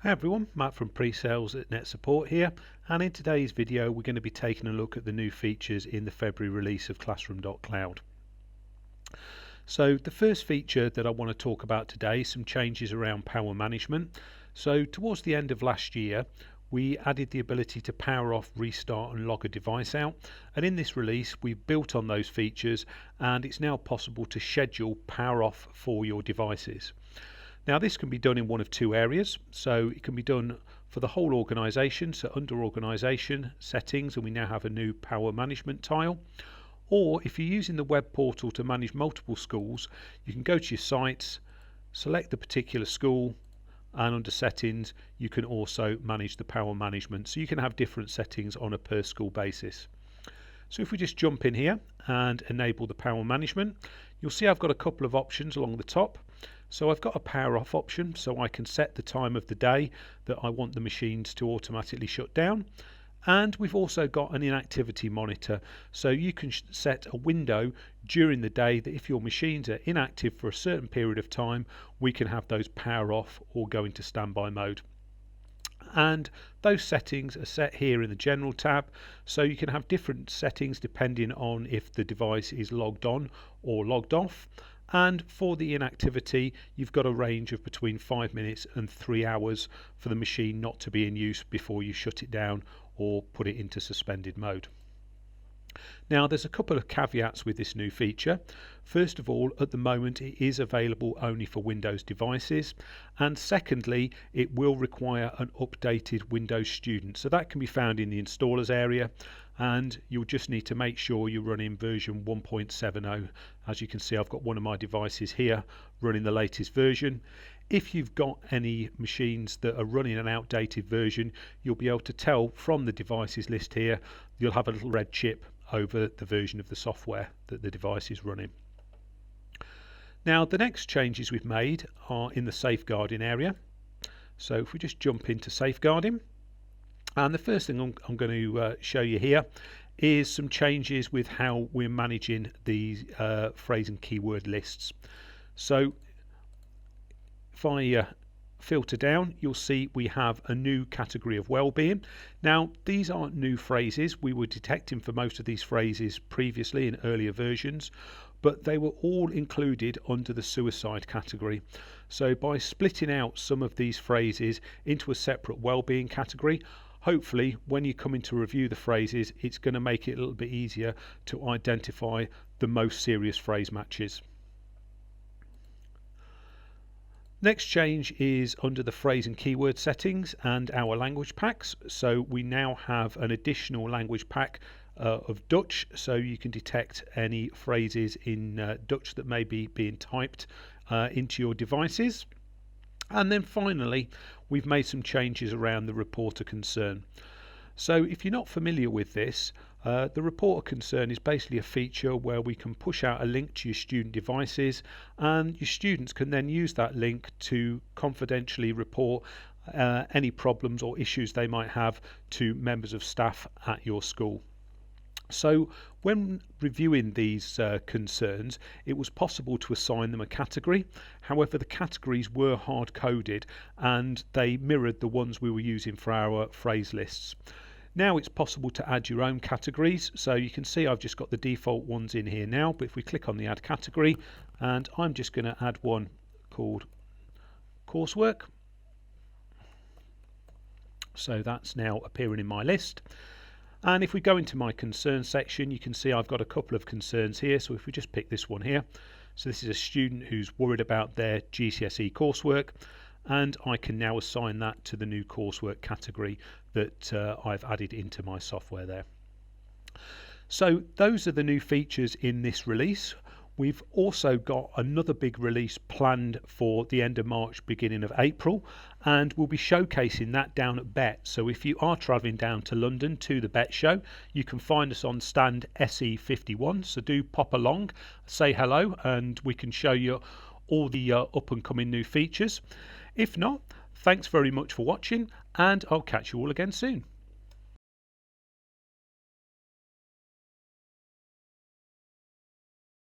Hi everyone, Matt from Pre-Sales at NetSupport here, and in today's video we're going to be taking a look at the new features in the February release of classroom.cloud. So the first feature that I want to talk about today is some changes around power management. So towards the end of last year we added the ability to power off, restart and log a device out, and in this release we've built on those features and it's now possible to schedule power off for your devices. Now this can be done in one of two areas, so it can be done for the whole organisation, so under organisation settings, and we now have a new power management tile, or if you're using the web portal to manage multiple schools, you can go to your sites, select the particular school, and under settings you can also manage the power management, so you can have different settings on a per school basis. So if we just jump in here and enable the power management, you'll see I've got a couple of options along the top. So I've got a power off option, so I can set the time of the day that I want the machines to automatically shut down. And we've also got an inactivity monitor, so you can set a window during the day that if your machines are inactive for a certain period of time, we can have those power off or go into standby mode. And those settings are set here in the general tab, so you can have different settings depending on if the device is logged on or logged off. And for the inactivity, you've got a range of between 5 minutes and 3 hours for the machine not to be in use before you shut it down or put it into suspended mode. Now there's a couple of caveats with this new feature. First of all, at the moment it is available only for Windows devices, and secondly it will require an updated Windows student, so that can be found in the installers area, and you'll just need to make sure you're running version 1.70. As you can see, I've got one of my devices here running the latest version. If you've got any machines that are running an outdated version, you'll be able to tell from the devices list here. You'll have a little red chip over the version of the software that the device is running. Now the next changes we've made are in the safeguarding area. So if we just jump into safeguarding, and the first thing I'm going to show you here is some changes with how we're managing these phrase and keyword lists. So if I filter down, you'll see we have a new category of Wellbeing. Now these aren't new phrases, we were detecting for most of these phrases previously in earlier versions, but they were all included under the suicide category. So by splitting out some of these phrases into a separate Wellbeing category, hopefully when you come in to review the phrases, it's going to make it a little bit easier to identify the most serious phrase matches. Next change is under the phrase and keyword settings and our language packs. So we now have an additional language pack of Dutch, so you can detect any phrases in Dutch that may be being typed into your devices. And then finally, we've made some changes around the report of concern. So if you're not familiar with this, the report of concern is basically a feature where we can push out a link to your student devices, and your students can then use that link to confidentially report any problems or issues they might have to members of staff at your school. So when reviewing these concerns, it was possible to assign them a category. However, the categories were hard coded and they mirrored the ones we were using for our phrase lists. Now it's possible to add your own categories, so you can see I've just got the default ones in here now, but if we click on the add category, and I'm just going to add one called coursework. So that's now appearing in my list. And if we go into my concern section, you can see I've got a couple of concerns here. So if we just pick this one here, so this is a student who's worried about their GCSE coursework, and I can now assign that to the new coursework category that I've added into my software there. So those are the new features in this release. We've also got another big release planned for the end of March, beginning of April, and we'll be showcasing that down at BET. So if you are travelling down to London to the BET show, you can find us on stand SE51, so do pop along, say hello, and we can show you all the up and coming new features. If not, thanks very much for watching, and I'll catch you all again soon.